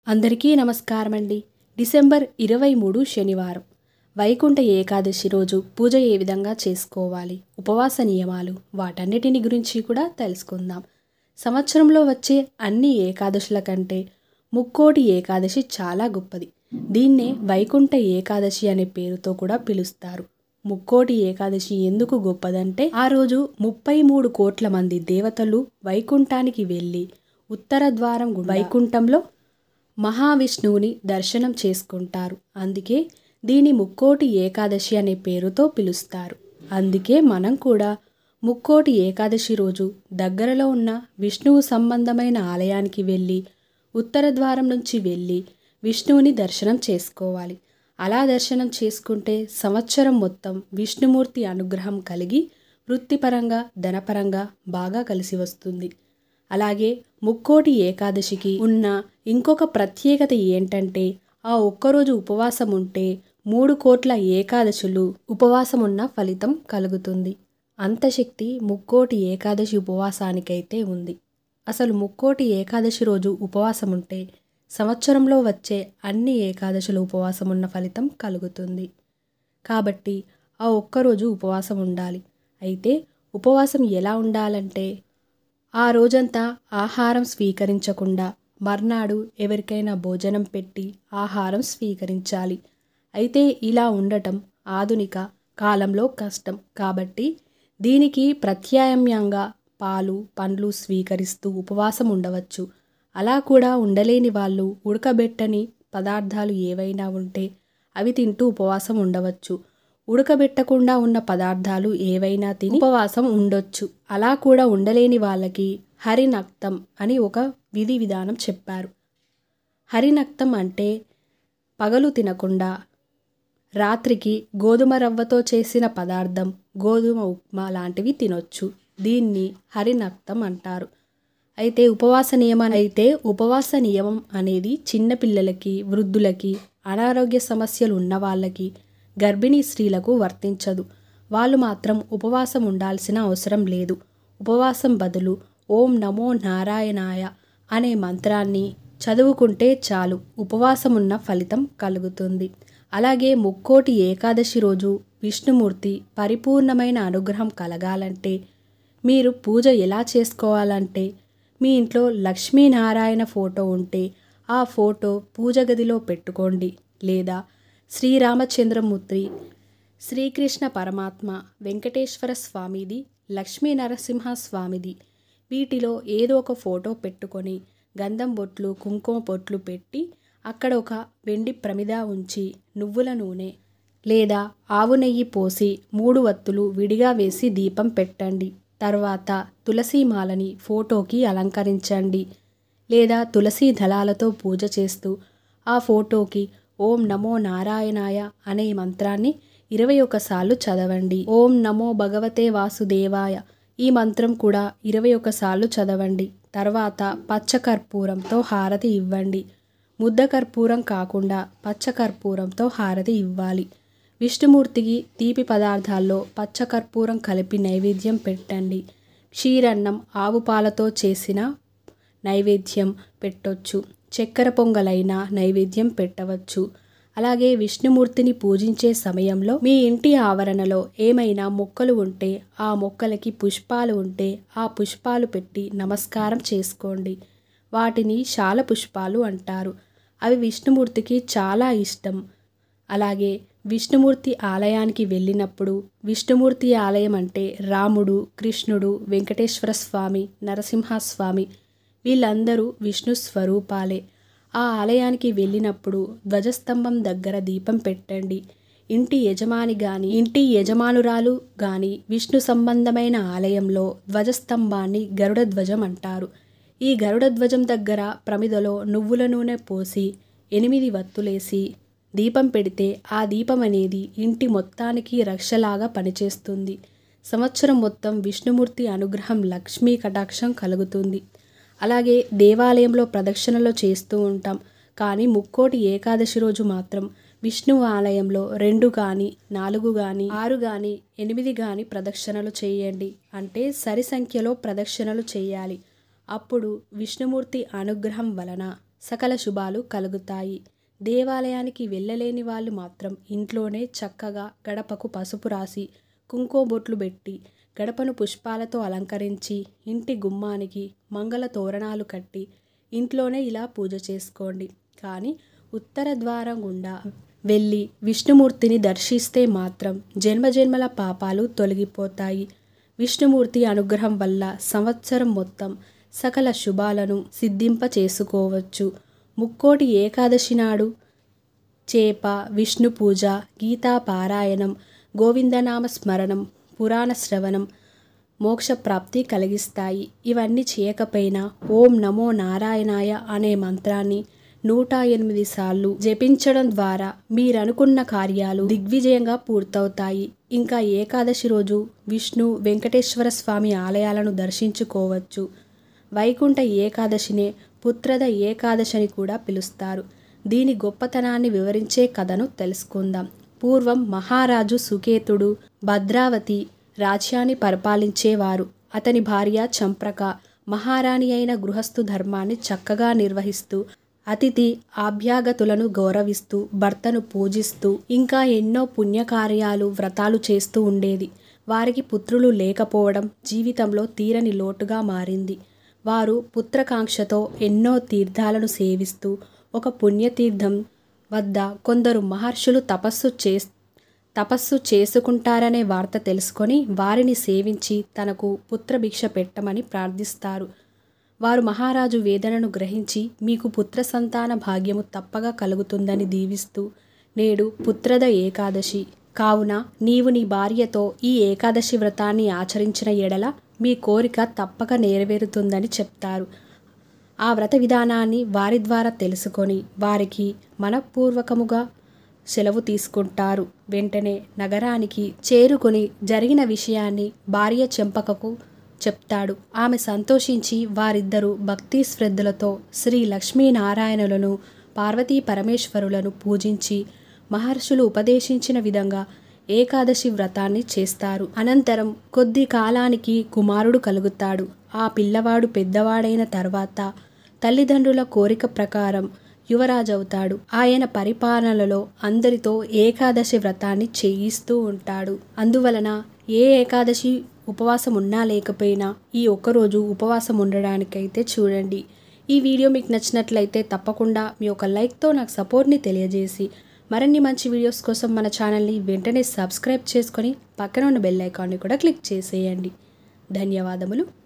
అందరికీ నమస్కారం అండి. డిసెంబర్ 23 శనివారం వైకుంఠ ఏకాదశి రోజు పూజ ఏ విధంగా చేసుకోవాలి, ఉపవాస నియమాలు, వాటన్నిటిని గురించి కూడా తెలుసుకుందాం. సంవత్సరంలో వచ్చే అన్ని ఏకాదశుల కంటే ముక్కోటి ఏకాదశి చాలా గొప్పది. దీన్నే వైకుంఠ ఏకాదశి అనే పేరుతో కూడా పిలుస్తారు. ముక్కోటి ఏకాదశి ఎందుకు గొప్పదంటే ఆ రోజు 33 కోట్ల మంది దేవతలు వైకుంఠానికి వెళ్ళి ఉత్తర ద్వారం వైకుంఠంలో మహావిష్ణువుని దర్శనం చేసుకుంటారు. అందుకే దీని ముక్కోటి ఏకాదశి అనే పేరుతో పిలుస్తారు. అందుకే మనం కూడా ముక్కోటి ఏకాదశి రోజు దగ్గరలో ఉన్న విష్ణువు సంబంధమైన ఆలయానికి వెళ్ళి ఉత్తర ద్వారం నుంచి వెళ్ళి విష్ణువుని దర్శనం చేసుకోవాలి. అలా దర్శనం చేసుకుంటే సంవత్సరం మొత్తం విష్ణుమూర్తి అనుగ్రహం కలిగి వృత్తిపరంగా ధనపరంగా బాగా కలిసి వస్తుంది. అలాగే ముక్కోటి ఏకాదశికి ఉన్న ఇంకొక ప్రత్యేకత ఏంటంటే ఆ ఒక్కరోజు ఉపవాసం ఉంటే 3 కోట్ల ఏకాదశులు ఉపవాసం ఉన్న ఫలితం కలుగుతుంది. అంత శక్తి ముక్కోటి ఏకాదశి ఉపవాసానికైతే ఉంది. అసలు ముక్కోటి ఏకాదశి రోజు ఉపవాసం ఉంటే సంవత్సరంలో వచ్చే అన్ని ఏకాదశులు ఉపవాసం ఉన్న ఫలితం కలుగుతుంది. కాబట్టి ఆ ఒక్కరోజు ఉపవాసం ఉండాలి. అయితే ఉపవాసం ఎలా ఉండాలంటే ఆ రోజంతా ఆహారం స్వీకరించకుండా మర్నాడు ఎవరికైనా భోజనం పెట్టి ఆహారం స్వీకరించాలి. అయితే ఇలా ఉండటం ఆధునిక కాలంలో కష్టం. కాబట్టి దీనికి ప్రత్యామ్నాయంగా పాలు పండ్లు స్వీకరిస్తూ ఉపవాసం ఉండవచ్చు. అలా కూడా ఉండలేని వాళ్ళు ఉడకబెట్టని పదార్థాలు ఏవైనా ఉంటే అవి తింటూ ఉపవాసం ఉండవచ్చు. ఉడకబెట్టకుండా ఉన్న పదార్థాలు ఏవైనా తిని ఉపవాసం ఉండొచ్చు. అలా కూడా ఉండలేని వాళ్ళకి హరినక్తం అని ఒక విధి విధానం చెప్పారు. హరినక్తం అంటే పగలు తినకుండా రాత్రికి గోధుమ రవ్వతో చేసిన పదార్థం, గోధుమ ఉప్మా లాంటివి తినొచ్చు. దీన్ని హరినక్తం అంటారు. అయితే ఉపవాస నియమం అనేది చిన్నపిల్లలకి, వృద్ధులకి, అనారోగ్య సమస్యలు ఉన్న వాళ్ళకి, గర్భిణీ స్త్రీలకు వర్తించదు. వాళ్ళు మాత్రం ఉపవాసం ఉండాల్సిన అవసరం లేదు. ఉపవాసం బదులు ఓం నమో నారాయణాయ అనే మంత్రాన్ని చదువుకుంటే చాలు ఉపవాసమున్న ఫలితం కలుగుతుంది. అలాగే ముక్కోటి ఏకాదశి రోజు విష్ణుమూర్తి పరిపూర్ణమైన అనుగ్రహం కలగాలంటే మీరు పూజ ఎలా చేసుకోవాలంటే మీ ఇంట్లో లక్ష్మీనారాయణ ఫోటో ఉంటే ఆ ఫోటో పూజ గదిలో పెట్టుకోండి. లేదా శ్రీరామచంద్రమూర్తి, శ్రీకృష్ణ పరమాత్మ, వెంకటేశ్వర స్వామిది, లక్ష్మీ నరసింహ స్వామిది వీటిలో ఏదో ఒక ఫోటో పెట్టుకొని గంధం బొట్లు కుంకుమ బొట్లు పెట్టి అక్కడ ఒక వెండి ప్రమిద ఉంచి నువ్వుల నూనె లేదా ఆవు నెయ్యి పోసి 3 వత్తులు విడిగా వేసి దీపం పెట్టండి. తర్వాత తులసి మాలని ఫోటోకి అలంకరించండి. లేదా తులసి దళాలతో పూజ చేస్తూ ఆ ఫోటోకి ఓం నమో నారాయణాయ అనే మంత్రాన్ని 21 సార్లు చదవండి. ఓం నమో భగవతే వాసుదేవాయ ఈ మంత్రం కూడా 21 సార్లు చదవండి. తర్వాత పచ్చకర్పూరంతో హారతి ఇవ్వండి. ముద్ద కర్పూరం కాకుండా పచ్చకర్పూరంతో హారతి ఇవ్వాలి. విష్ణుమూర్తికి తీపి పదార్థాల్లో పచ్చకర్పూరం కలిపి నైవేద్యం పెట్టండి. క్షీరన్నం, ఆవు పాలతో చేసిన నైవేద్యం పెట్టొచ్చు. చక్కెర పొంగలైన నైవేద్యం పెట్టవచ్చు. అలాగే విష్ణుమూర్తిని పూజించే సమయంలో మీ ఇంటి ఆవరణలో ఏమైనా మొక్కలు ఉంటే ఆ మొక్కలకి పుష్పాలు ఉంటే ఆ పుష్పాలు పెట్టి నమస్కారం చేసుకోండి. వాటిని శాల పుష్పాలు అంటారు. అవి విష్ణుమూర్తికి చాలా ఇష్టం. అలాగే విష్ణుమూర్తి ఆలయానికి వెళ్ళినప్పుడు విష్ణుమూర్తి ఆలయం అంటే రాముడు, కృష్ణుడు, వెంకటేశ్వర స్వామి, నరసింహస్వామి వీళ్ళందరూ విష్ణు స్వరూపాలే. ఆ ఆలయానికి వెళ్ళినప్పుడు ధ్వజస్తంభం దగ్గర దీపం పెట్టండి. ఇంటి యజమాని గాని ఇంటి యజమానురాలు గాని విష్ణు సంబంధమైన ఆలయంలో ధ్వజస్తంభాన్ని గరుడ ధ్వజం అంటారు. ఈ గరుడ ధ్వజం దగ్గర ప్రమిదలో నువ్వుల నూనె పోసి 8 వత్తులేసి దీపం పెడితే ఆ దీపం అనేది ఇంటి మొత్తానికి రక్షలాగా పనిచేస్తుంది. సంవత్సరం మొత్తం విష్ణుమూర్తి అనుగ్రహం, లక్ష్మీ కటాక్షం కలుగుతుంది. అలాగే దేవాలయంలో ప్రదక్షిణలు చేస్తూ ఉంటాం. కానీ ముక్కోటి ఏకాదశి రోజు మాత్రం విష్ణు ఆలయంలో 2 కానీ 4 కానీ 6 కానీ 8 కానీ ప్రదక్షిణలు చేయండి. అంటే సరి సంఖ్యలో ప్రదక్షిణలు చేయాలి. అప్పుడు విష్ణుమూర్తి అనుగ్రహం వలన సకల శుభాలు కలుగుతాయి. దేవాలయానికి వెళ్ళలేని వాళ్ళు మాత్రం ఇంట్లోనే చక్కగా గడపకు పసుపు రాసి కుంకుమబొట్లు పెట్టి గడపను పుష్పాలతో అలంకరించి ఇంటి గుమ్మానికి మంగళ తోరణాలు కట్టి ఇంట్లోనే ఇలా పూజ చేసుకోండి. కానీ ఉత్తర ద్వారం గుండా వెళ్ళి విష్ణుమూర్తిని దర్శిస్తే మాత్రం జన్మజన్మల పాపాలు తొలగిపోతాయి. విష్ణుమూర్తి అనుగ్రహం వల్ల సంవత్సరం మొత్తం సకల శుభాలను సిద్ధింప చేసుకోవచ్చు. ముక్కోటి ఏకాదశి నాడు చేప, విష్ణు పూజ, గీతా పారాయణం, గోవిందనామ స్మరణం, పురాణ శ్రవణం మోక్షప్రాప్తి కలిగిస్తాయి. ఇవన్నీ చేయకపోయినా ఓం నమో నారాయణాయ అనే మంత్రాన్ని 108 సార్లు జపించడం ద్వారా మీరనుకున్న కార్యాలు దిగ్విజయంగా పూర్తవుతాయి. ఇంకా ఏకాదశి రోజు విష్ణు, వెంకటేశ్వర స్వామి ఆలయాలను దర్శించుకోవచ్చు. వైకుంఠ ఏకాదశినే పుత్రద ఏకాదశి అని కూడా పిలుస్తారు. దీని గొప్పతనాన్ని వివరించే కథను తెలుసుకుందాం. పూర్వం మహారాజు సుకేతుడు భద్రావతి రాజ్యాన్ని పరిపాలించేవారు. అతని భార్య చంప్రక మహారాణి అయిన గృహస్థు ధర్మాన్ని చక్కగా నిర్వహిస్తూ అతిథి ఆభ్యాగతులను గౌరవిస్తూ భర్తను పూజిస్తూ ఇంకా ఎన్నో పుణ్యకార్యాలు వ్రతాలు చేస్తూ ఉండేది. వారికి పుత్రులు లేకపోవడం జీవితంలో తీరని లోటుగా మారింది. వారు పుత్రకాంక్షతో ఎన్నో తీర్థాలను సేవిస్తూ ఒక పుణ్యతీర్థం వద్ద కొందరు మహర్షులు తపస్సు చేసుకుంటారనే వార్త తెలుసుకొని వారిని సేవించి తనకు పుత్రభిక్ష పెట్టమని ప్రార్థిస్తారు. వారు మహారాజు వేదనను గ్రహించి మీకు పుత్ర సంతాన భాగ్యము తప్పగా కలుగుతుందని దీవిస్తూ నేడు పుత్రద ఏకాదశి కావున నీవు నీ భార్యతో ఈ ఏకాదశి వ్రతాన్ని ఆచరించిన ఎడల మీ కోరిక తప్పక నెరవేరుతుందని చెప్తారు. ఆ వ్రత విధానాన్ని వారి ద్వారా తెలుసుకొని వారికి మనపూర్వకముగా సెలవు తీసుకుంటారు. వెంటనే నగరానికి చేరుకొని జరిగిన విషయాన్ని భార్య చెంపకకు చెప్తాడు. ఆమె సంతోషించి వారిద్దరూ భక్తి శ్రద్ధలతో శ్రీ లక్ష్మీనారాయణులను పార్వతీ పరమేశ్వరులను పూజించి మహర్షులు ఉపదేశించిన విధంగా ఏకాదశి వ్రతాన్ని చేస్తారు. అనంతరం కొద్ది కాలానికి కుమారుడు కలుగుతాడు. ఆ పిల్లవాడు పెద్దవాడైన తర్వాత తల్లిదండ్రుల కోరిక ప్రకారం యువరాజవుతాడు. ఆయన పరిపాలనలో అందరితో ఏకాదశి వ్రతాన్ని చేయిస్తూ ఉంటాడు. అందువలన ఏ ఏకాదశి ఉపవాసం ఉన్నా లేకపోయినా ఈ ఒక్కరోజు ఉపవాసం ఉండడానికైతే చూడండి. ఈ వీడియో మీకు నచ్చినట్లయితే తప్పకుండా మీ ఒక లైక్తో నాకు సపోర్ట్ని తెలియజేసి మరిన్ని మంచి వీడియోస్ కోసం మన ఛానల్ని వెంటనే సబ్స్క్రైబ్ చేసుకొని పక్కన ఉన్న బెల్ ఐకాన్ని కూడా క్లిక్ చేసేయండి. ధన్యవాదములు.